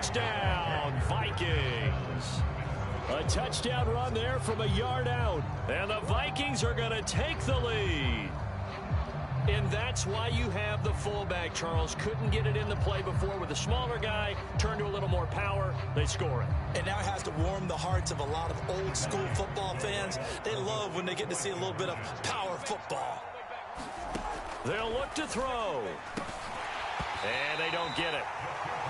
touchdown, Vikings. A touchdown run there from a yard out. And the Vikings are going to take the lead. And that's why you have the fullback, Charles. Couldn't get it in the play before with a smaller guy. Turned to a little more power. They score it. And now it has to warm the hearts of a lot of old school football fans. They love when they get to see a little bit of power football. They'll look to throw. And they don't get it.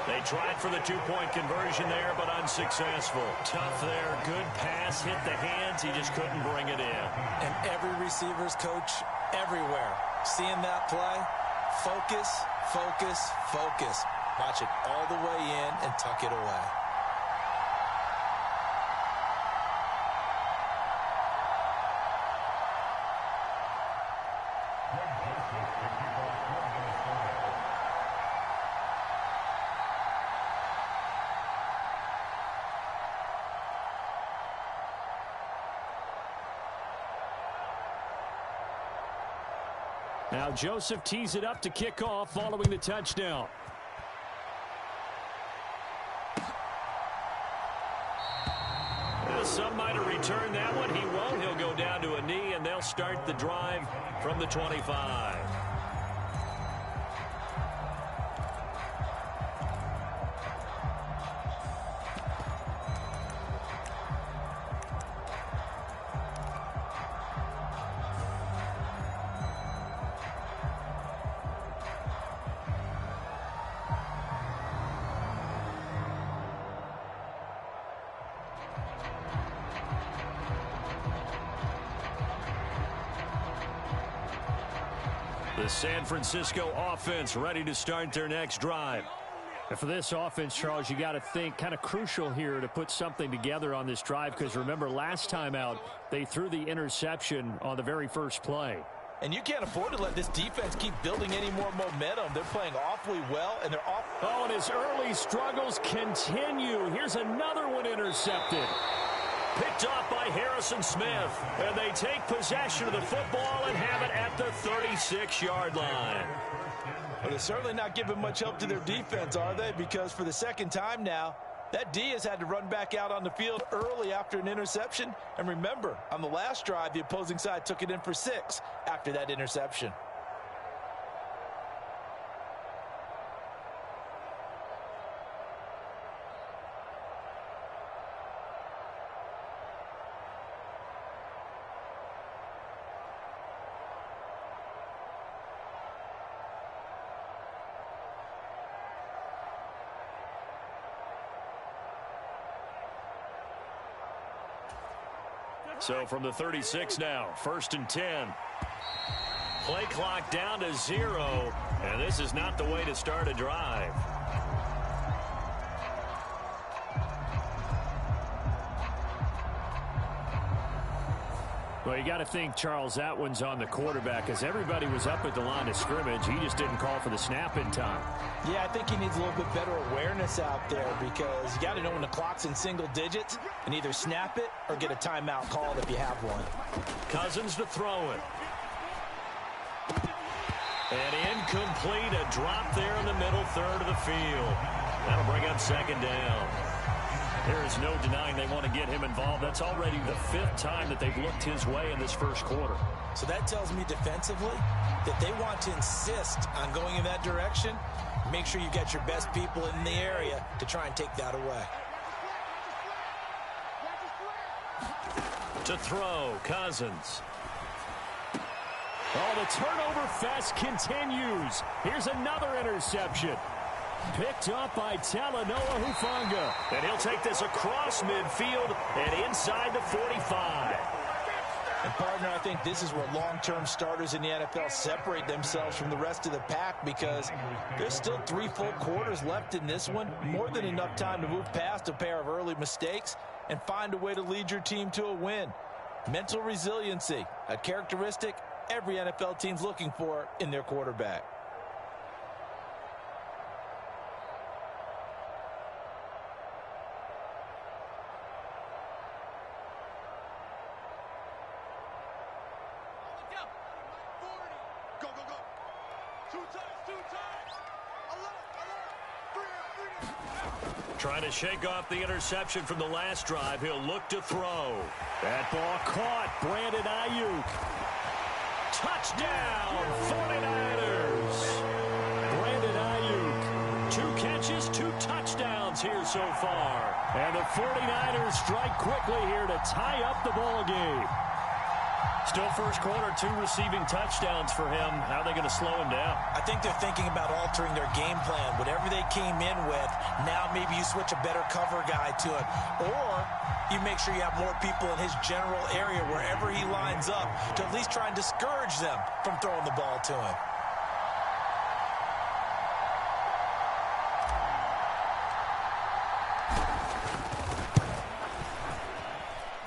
They tried for the two-point conversion there, but unsuccessful. Tough there. Good pass. Hit the hands. He just couldn't bring it in. And every receiver's coach everywhere, seeing that play, focus, focus, focus. Watch it all the way in and tuck it away. Now Joseph tees it up to kick off following the touchdown. Well, some might have returned that one. He won't. He'll go down to a knee, and they'll start the drive from the 25. The San Francisco offense ready to start their next drive. And for this offense, Charles, you got to think kind of crucial here to put something together on this drive, because remember last time out they threw the interception on the very first play. And you can't afford to let this defense keep building any more momentum. They're playing awfully well, and they're off. Oh, and his early struggles continue. Here's another one intercepted. Picked off by Harrison Smith. And they take possession of the football and have it at the 36-yard line. Well, they're certainly not giving much help to their defense, are they? Because for the second time now, that D has had to run back out on the field early after an interception. And remember, on the last drive, the opposing side took it in for 6 after that interception. So from the 36 now, 1st and 10. Play clock down to 0, and this is not the way to start a drive. Well, you got to think, Charles, that one's on the quarterback, as everybody was up at the line of scrimmage. He just didn't call for the snap in time. Yeah, I think he needs a little bit better awareness out there, because you got to know when the clock's in single digits and either snap it or get a timeout called if you have one. Cousins to throw it. And incomplete, a drop there in the middle third of the field. That'll bring up 2nd down. There is no denying they want to get him involved. That's already the 5th time that they've looked his way in this first quarter. So that tells me defensively that they want to insist on going in that direction. Make sure you get your best people in the area to try and take that away. To throw, Cousins. Oh, the turnover fest continues. Here's another interception. Picked up by Talanoa Hufanga. And he'll take this across midfield and inside the 45. And, partner, I think this is where long-term starters in the NFL separate themselves from the rest of the pack, because there's still 3 full quarters left in this one. More than enough time to move past a pair of early mistakes and find a way to lead your team to a win. Mental resiliency, a characteristic every NFL team's looking for in their quarterback. Trying to shake off the interception from the last drive. He'll look to throw. That ball caught. Brandon Ayuk. Touchdown, 49ers. Brandon Ayuk. 2 catches, 2 touchdowns here so far. And the 49ers strike quickly here to tie up the ball game. Still first quarter, 2 receiving touchdowns for him. How are they going to slow him down? I think they're thinking about altering their game plan. Whatever they came in with, now maybe you switch a better cover guy to it. Or you make sure you have more people in his general area wherever he lines up to at least try and discourage them from throwing the ball to him.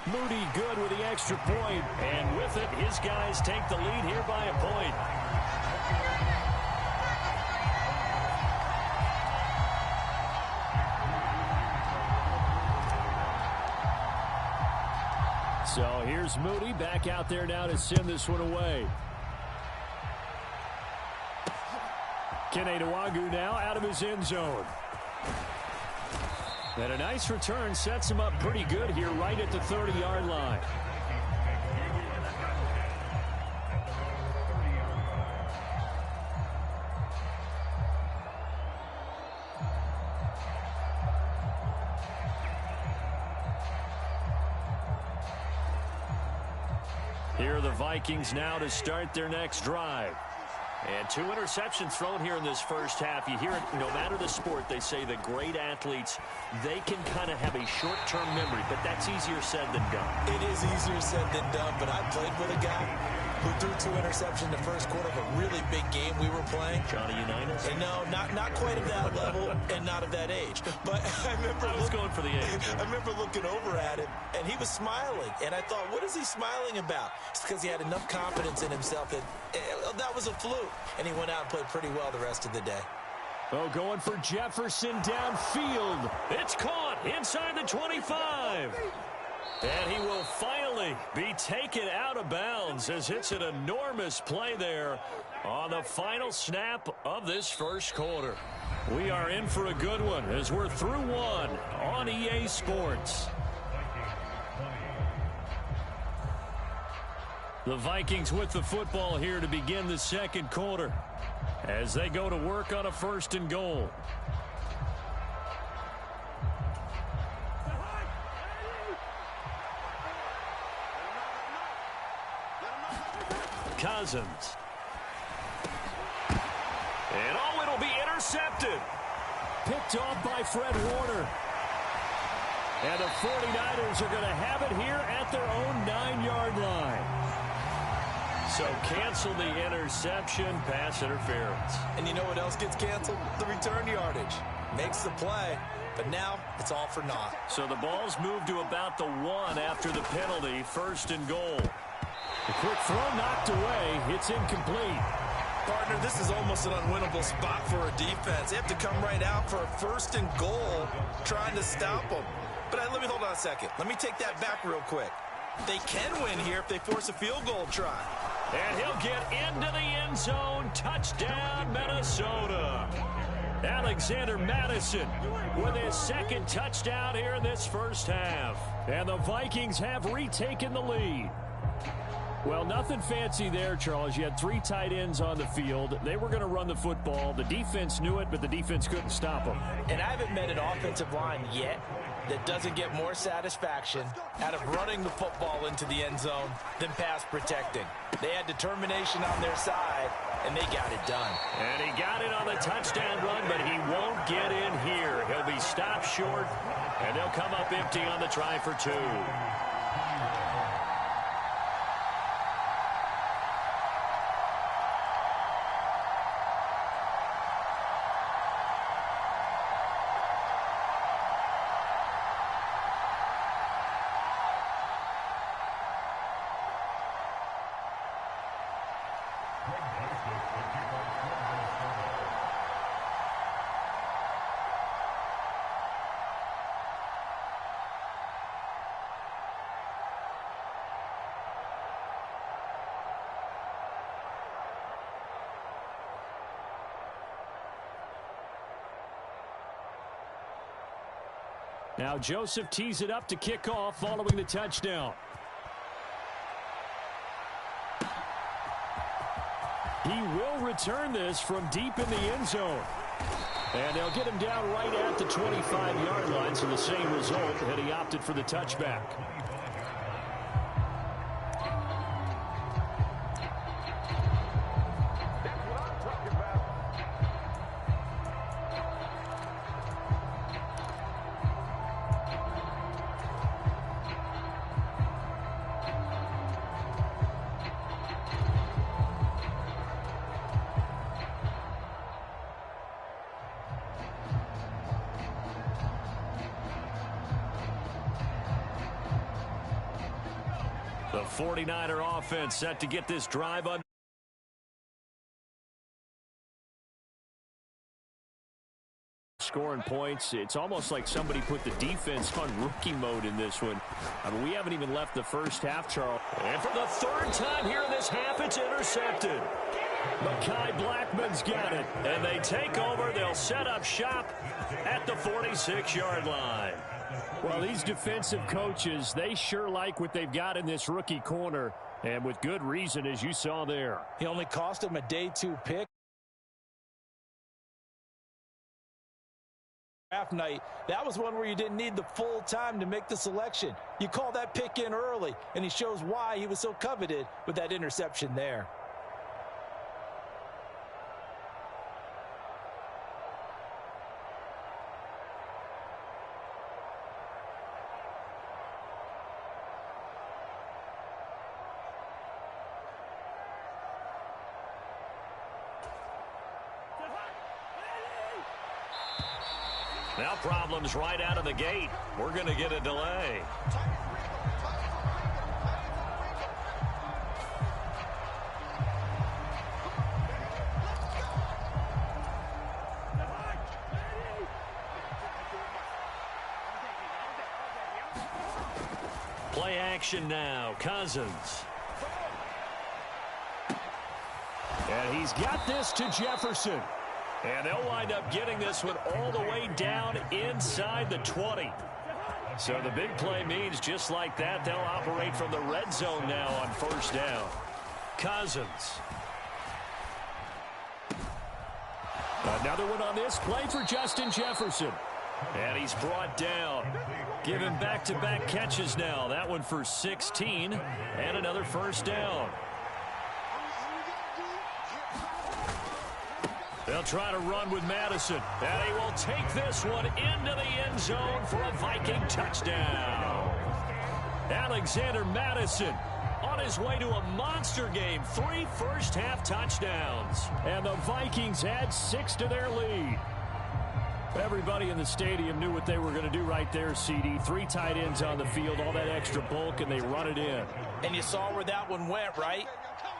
Moody good with the extra point, and with it, his guys take the lead here by a point. So here's Moody back out there now to send this one away. Kene Nwangwu now out of his end zone. And a nice return sets him up pretty good here right at the 30-yard line. Here are the Vikings now to start their next drive. And 2 interceptions thrown here in this first half. You hear it, no matter the sport, they say the great athletes, they can kind of have a short-term memory, but that's easier said than done. It is easier said than done, but I played with a guy who threw 2 interceptions in the first quarter of a really big game we were playing. Johnny Unitas? And no, not quite of that level and not of that age. But I was going for the age. I remember looking over at him, and he was smiling. And I thought, what is he smiling about? It's because he had enough confidence in himself that that was a fluke. And he went out and played pretty well the rest of the day. Oh, going for Jefferson downfield. It's caught inside the 25. And he will finally be taken out of bounds as it's an enormous play there on the final snap of this first quarter. We are in for a good one as we're through 1 on EA Sports. The Vikings with the football here to begin the second quarter as they go to work on a 1st and goal. Cousins. And oh, it'll be intercepted. Picked off by Fred Warner. And the 49ers are going to have it here at their own 9-yard line. So cancel the interception, pass interference. And you know what else gets canceled? The return yardage. Makes the play, but now it's all for naught. So the ball's moved to about the 1 after the penalty, 1st and goal. A quick throw knocked away. It's incomplete. Partner, this is almost an unwinnable spot for a defense. They have to come right out for a 1st and goal trying to stop them. But let me hold on a second. Let me take that back real quick. They can win here if they force a field goal try. And he'll get into the end zone. Touchdown, Minnesota. Alexander Madison with his 2nd touchdown here in this first half. And the Vikings have retaken the lead. Well, nothing fancy there, Charles. You had 3 tight ends on the field. They were going to run the football. The defense knew it, but the defense couldn't stop them. And I haven't met an offensive line yet that doesn't get more satisfaction out of running the football into the end zone than pass protecting. They had determination on their side, and they got it done. And he got it on the touchdown run, but he won't get in here. He'll be stopped short, and they'll come up empty on the try for 2. Now Joseph tees it up to kick off following the touchdown. He will return this from deep in the end zone. And they'll get him down right at the 25-yard line, so the same result, and he opted for the touchback. The 49er offense set to get this drive on. Scoring points. It's almost like somebody put the defense on rookie mode in this one. I mean, we haven't even left the first half, Charles. And for the third time here in this half, it's intercepted. Mekhi Blackman's got it. And they take over. They'll set up shop at the 46-yard line. Well, these defensive coaches, they sure like what they've got in this rookie corner, and with good reason, as you saw there. He only cost him a day 2 pick. Draft night, that was one where you didn't need the full time to make the selection. You call that pick in early, and he shows why he was so coveted with that interception there. Now problems right out of the gate. We're going to get a delay. Play action now. Cousins. And he's got this to Jefferson. And they'll wind up getting this one all the way down inside the 20. So the big play means just like that, they'll operate from the red zone now on first down. Cousins. Another one on this play for Justin Jefferson. And he's brought down. Give him back-to-back catches now. That one for 16 and another first down. They'll try to run with Madison, and he will take this one into the end zone for a Viking touchdown. Alexander Madison on his way to a monster game. 3 first-half touchdowns, and the Vikings add 6 to their lead. Everybody in the stadium knew what they were going to do right there, CD. 3 tight ends on the field, all that extra bulk, and they run it in. And you saw where that one went, right?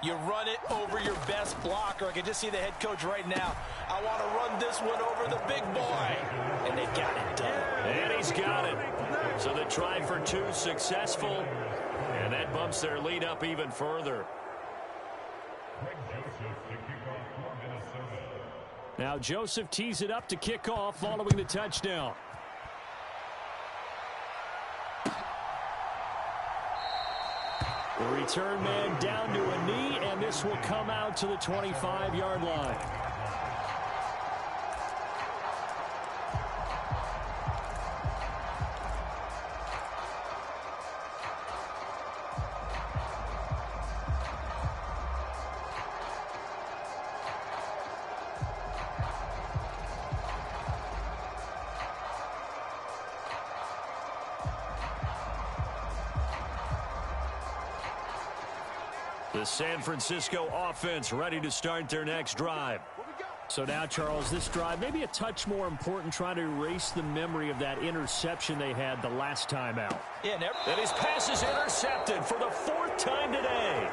You run it over your best blocker. I can just see the head coach right now. I want to run this one over the big boy. And they got it done. And he's got it. So the try for 2 successful. And that bumps their lead up even further. Now Joseph tees it up to kick off following the touchdown. The return man down to a knee, and this will come out to the 25-yard line. The San Francisco offense ready to start their next drive. So now, Charles, this drive maybe a touch more important, trying to erase the memory of that interception they had the last time out. Yeah, and his pass is intercepted for the 4th time today.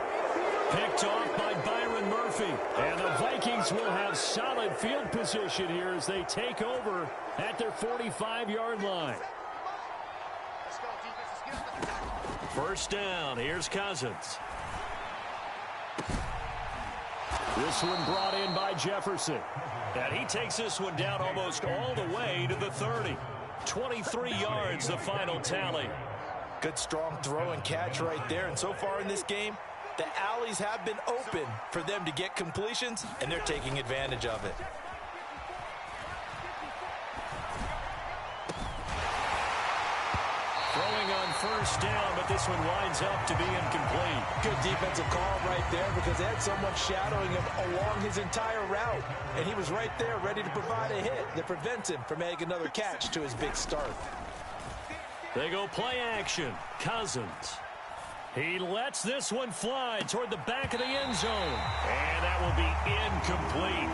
Picked off by Byron Murphy. And the Vikings will have solid field position here as they take over at their 45-yard line. First down, here's Cousins. This one brought in by Jefferson. And he takes this one down almost all the way to the 30. 23 yards, the final tally. Good strong throw and catch right there. And so far in this game, the alleys have been open for them to get completions, and they're taking advantage of it. Throwing on first down, but this one winds up to be incomplete. Good defensive call right there because they had someone shadowing him along his entire route. And he was right there ready to provide a hit that prevents him from making another catch to his big start. They go play action. Cousins. He lets this one fly toward the back of the end zone. And that will be incomplete.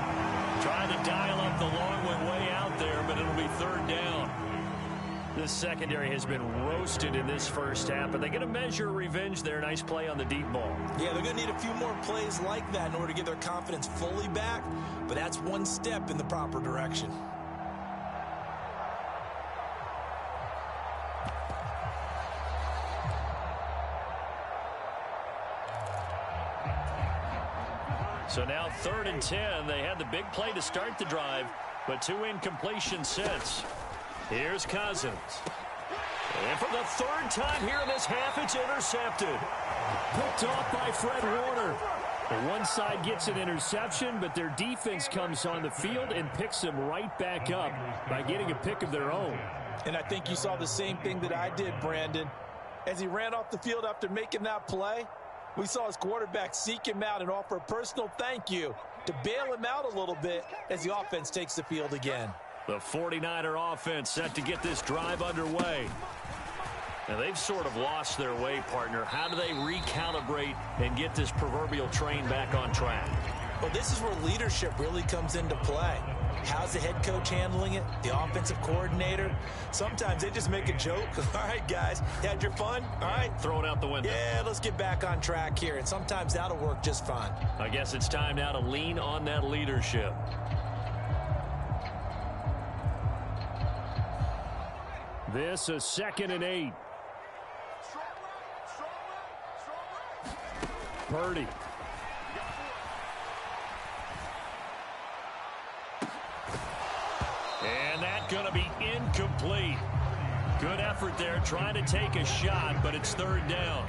Trying to dial up the long one way out there, but it'll be third down. This secondary has been roasted in this first half, but they're going to measure revenge there. Nice play on the deep ball. Yeah, they're going to need a few more plays like that in order to get their confidence fully back, but that's one step in the proper direction. So now 3rd and 10. They had the big play to start the drive, but 2 incompletions since. Here's Cousins. And for the 3rd time here in this half, it's intercepted. Picked off by Fred Warner. One side gets an interception, but their defense comes on the field and picks them right back up by getting a pick of their own. And I think you saw the same thing that I did, Brandon. As he ran off the field after making that play, we saw his quarterback seek him out and offer a personal thank you to bail him out a little bit as the offense takes the field again. The 49er offense set to get this drive underway. Now they've sort of lost their way, partner. How do they recalibrate and get this proverbial train back on track? Well, this is where leadership really comes into play. How's the head coach handling it? The offensive coordinator? Sometimes they just make a joke. All right, guys, you had your fun? All right. Throw it out the window. Yeah, let's get back on track here. And sometimes that'll work just fine. I guess it's time now to lean on that leadership. This is 2nd and 8. Purdy. And that's going to be incomplete. Good effort there trying to take a shot, but it's 3rd down.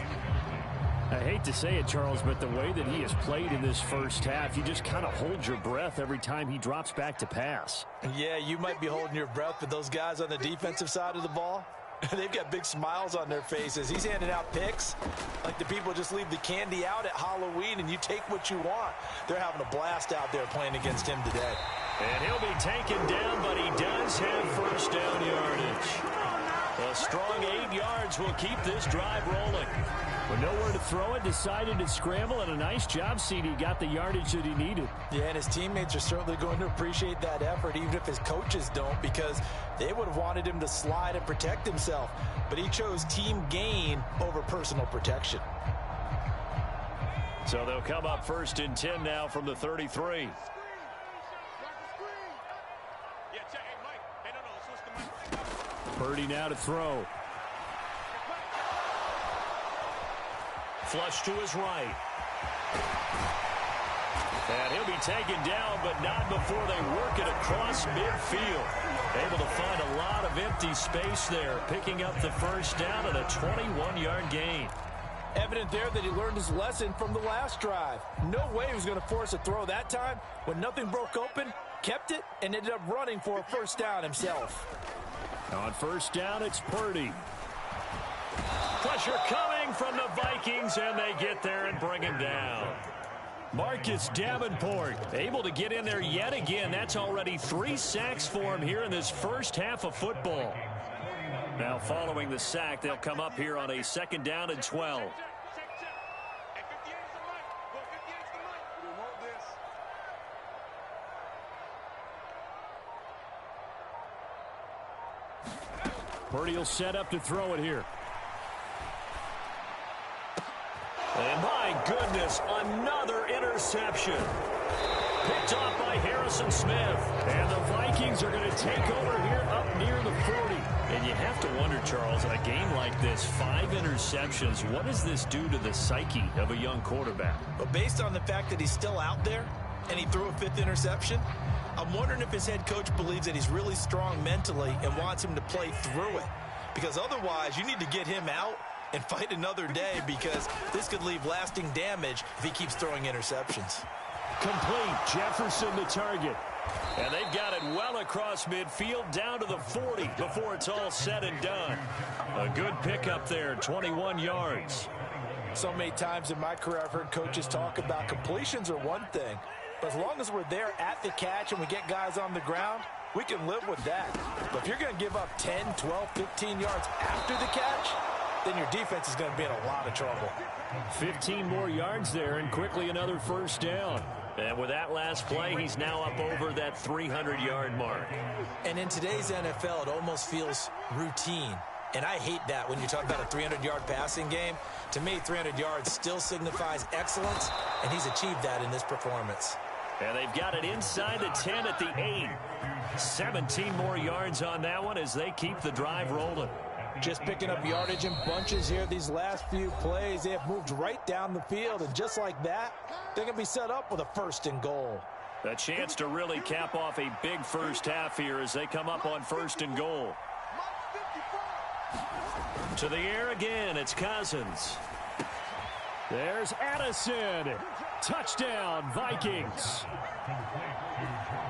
I hate to say it, Charles, but the way that he has played in this first half, you just kind of hold your breath every time he drops back to pass. Yeah, you might be holding your breath, but those guys on the defensive side of the ball, they've got big smiles on their faces. He's handing out picks like the people just leave the candy out at Halloween and you take what you want. They're having a blast out there playing against him today. And he'll be taken down, but he does have first down yardage. A strong 8 yards will keep this drive rolling. With nowhere to throw it, decided to scramble, and a nice job, CD. Got the yardage that he needed. Yeah, and his teammates are certainly going to appreciate that effort, even if his coaches don't, because they would have wanted him to slide and protect himself. But he chose team gain over personal protection. So they'll come up 1st and 10 now from the 33. Purdy now to throw. Flush to his right. And he'll be taken down, but not before they work it across midfield. Able to find a lot of empty space there, picking up the first down and a 21-yard gain. Evident there that he learned his lesson from the last drive. No way he was going to force a throw that time. When nothing broke open, kept it, and ended up running for a first down himself. On first down, it's Purdy. Pressure coming from the Vikings, and they get there and bring him down. Marcus Davenport able to get in there yet again. That's already 3 sacks for him here in this first half of football. Now following the sack, they'll come up here on a 2nd down and 12. Purdy will set up to throw it here. And my goodness, another interception. Picked off by Harrison Smith. And the Vikings are going to take over here up near the 40. And you have to wonder, Charles, in a game like this, 5 interceptions, what does this do to the psyche of a young quarterback? But based on the fact that he's still out there, and he threw a 5th interception. I'm wondering if his head coach believes that he's really strong mentally and wants him to play through it. Because otherwise, you need to get him out and fight another day, because this could leave lasting damage if he keeps throwing interceptions. Complete. Jefferson the target. And they've got it well across midfield down to the 40 before it's all said and done. A good pickup there, 21 yards. So many times in my career I've heard coaches talk about completions are one thing, but as long as we're there at the catch and we get guys on the ground, we can live with that. But if you're going to give up 10, 12, 15 yards after the catch, then your defense is going to be in a lot of trouble. 15 more yards there, and quickly another first down. And with that last play, he's now up over that 300-yard mark. And in today's NFL, it almost feels routine. And I hate that when you talk about a 300-yard passing game. To me, 300 yards still signifies excellence, and he's achieved that in this performance. And they've got it inside the 10 at the 8. 17 more yards on that one as they keep the drive rolling. Just picking up yardage in bunches here these last few plays. They have moved right down the field, and just like that, they're going to be set up with a 1st and goal. A chance to really cap off a big first half here as they come up on 1st and goal. To the air again, it's Cousins. There's Addison. Touchdown, Vikings.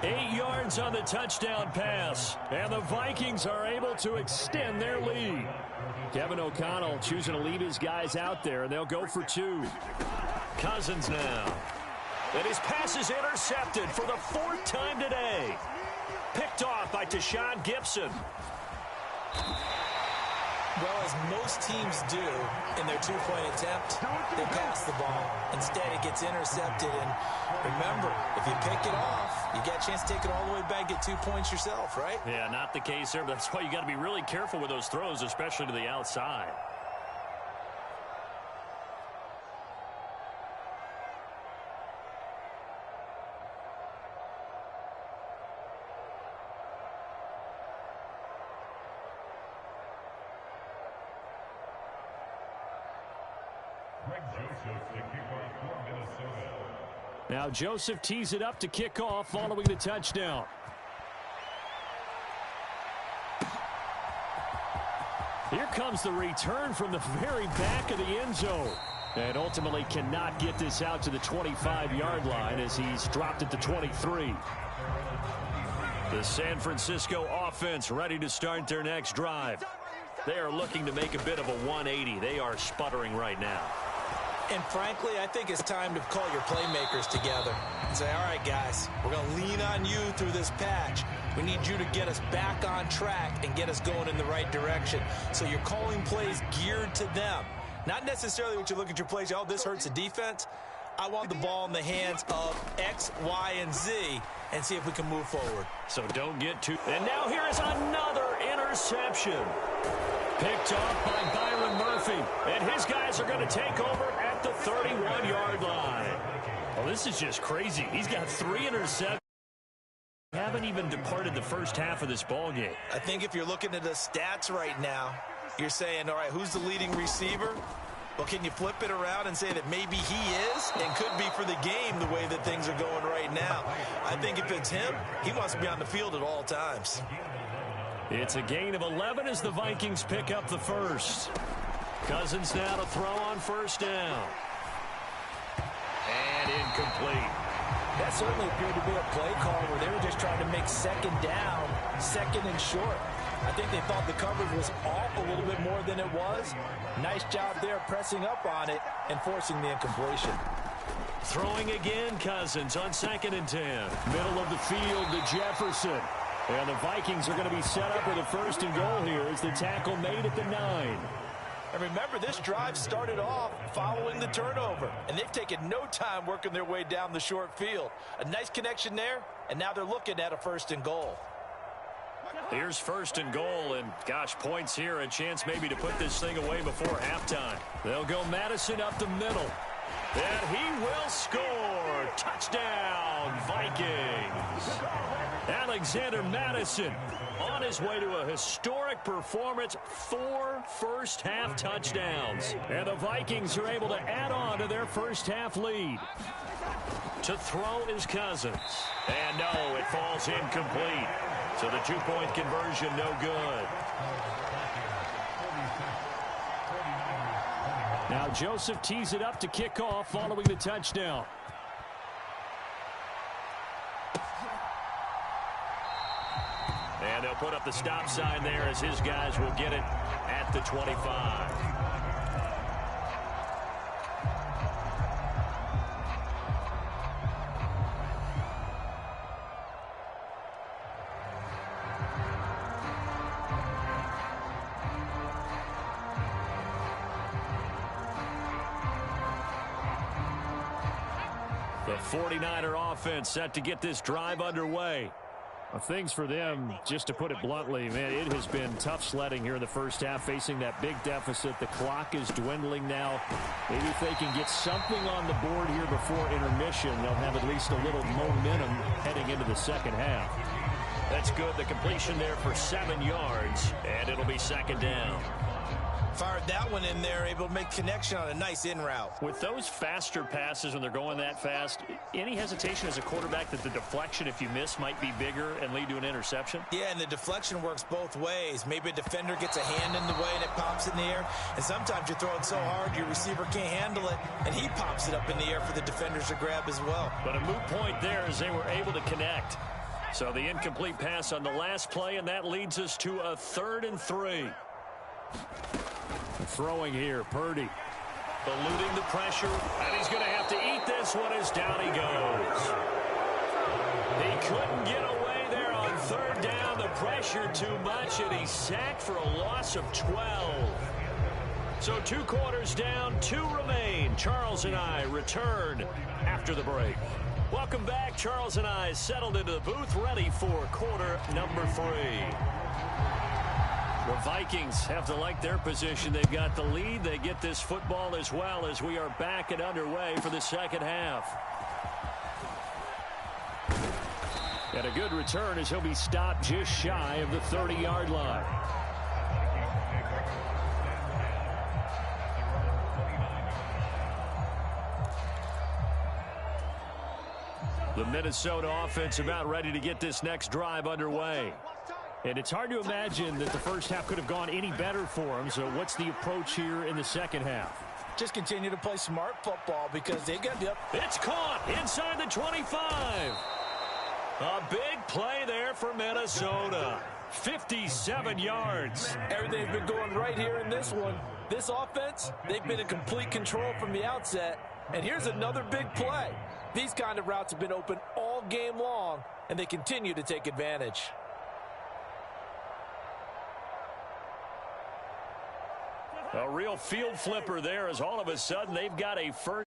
8 yards on the touchdown pass, and the Vikings are able to extend their lead. Kevin O'Connell choosing to leave his guys out there, and they'll go for 2. Cousins now. And his pass is intercepted for the 4th time today. Picked off by Tashawn Gibson. Well, as most teams do in their 2-point attempt, they pass the ball. Instead, it gets intercepted. And remember, if you pick it off, you get a chance to take it all the way back, get 2 points yourself, right? Yeah, not the case there, but that's why you got to be really careful with those throws, especially to the outside. Now Joseph tees it up to kick off following the touchdown. Here comes the return from the very back of the end zone. And ultimately cannot get this out to the 25-yard line as he's dropped it to 23. The San Francisco offense ready to start their next drive. They are looking to make a bit of a 180. They are sputtering right now. And frankly, I think it's time to call your playmakers together and say, all right, guys, we're going to lean on you through this patch. We need you to get us back on track and get us going in the right direction. So you're calling plays geared to them. Not necessarily what you look at your plays, oh, this hurts the defense. I want the ball in the hands of X, Y, and Z and see if we can move forward. So don't get too... And now here is another interception. Picked off by Byron Murphy. And his guys are going to take over at the 31-yard line. Well, this is just crazy. He's got 3 interceptions. Haven't even departed the first half of this ball game. I think if you're looking at the stats right now, you're saying, all right, who's the leading receiver? Well, can you flip it around and say that maybe he is and could be for the game the way that things are going right now? I think if it's him, he wants to be on the field at all times. It's a gain of 11 as the Vikings pick up the first. Cousins now to throw on first down. And incomplete. That certainly appeared to be a play call where they were just trying to make second down, second and short. I think they thought the coverage was off a little bit more than it was. Nice job there pressing up on it and forcing the incompletion. Throwing again, Cousins on 2nd and 10. Middle of the field to Jefferson. And the Vikings are going to be set up with a 1st and goal here as the tackle made at the 9. And remember, this drive started off following the turnover. And they've taken no time working their way down the short field. A nice connection there, and now they're looking at a 1st and goal. Here's 1st and goal, and gosh, points here, a chance maybe to put this thing away before halftime. They'll go Madison up the middle, and he will score. Touchdown, Vikings. Alexander Madison on his way to a historic performance, 4 first-half touchdowns. And the Vikings are able to add on to their first-half lead. To throw is Cousins. And no, it falls incomplete. So the 2-point conversion, no good. Now Joseph tees it up to kick off following the touchdown. And they'll put up the stop sign there as his guys will get it at the 25. The 49er offense set to get this drive underway. Things for them, just to put it bluntly, man, it has been tough sledding here in the first half, facing that big deficit. The clock is dwindling now. Maybe if they can get something on the board here before intermission, they'll have at least a little momentum heading into the second half. That's good. The completion there for 7 yards, and it'll be second down. Fired that one in there, able to make connection on a nice in route. With those faster passes when they're going that fast, any hesitation as a quarterback that the deflection, if you miss, might be bigger and lead to an interception? Yeah, and the deflection works both ways. Maybe a defender gets a hand in the way and it pops in the air. And sometimes you're throwing so hard your receiver can't handle it, and he pops it up in the air for the defenders to grab as well. But a moot point there as they were able to connect. So the incomplete pass on the last play, and that leads us to a 3rd and 3. Throwing here, Purdy. Eluding the pressure, and he's going to have to eat this one as down he goes. He couldn't get away there on 3rd down. The pressure too much, and he's sacked for a loss of 12. So 2 quarters down, 2 remain. Charles and I return after the break. Welcome back. Charles and I settled into the booth, ready for quarter number 3. The Vikings have to like their position. They've got the lead. They get this football as well as we are back and underway for the second half. And a good return as he'll be stopped just shy of the 30-yard line. The Minnesota offense about ready to get this next drive underway. And it's hard to imagine that the first half could have gone any better for them. So what's the approach here in the second half? Just continue to play smart football because they got the... It's caught inside the 25. A big play there for Minnesota. 57 yards. Everything's been going right here in this one. This offense, they've been in complete control from the outset. And here's another big play. These kind of routes have been open all game long, and they continue to take advantage. A real field flipper there as all of a sudden they've got a first.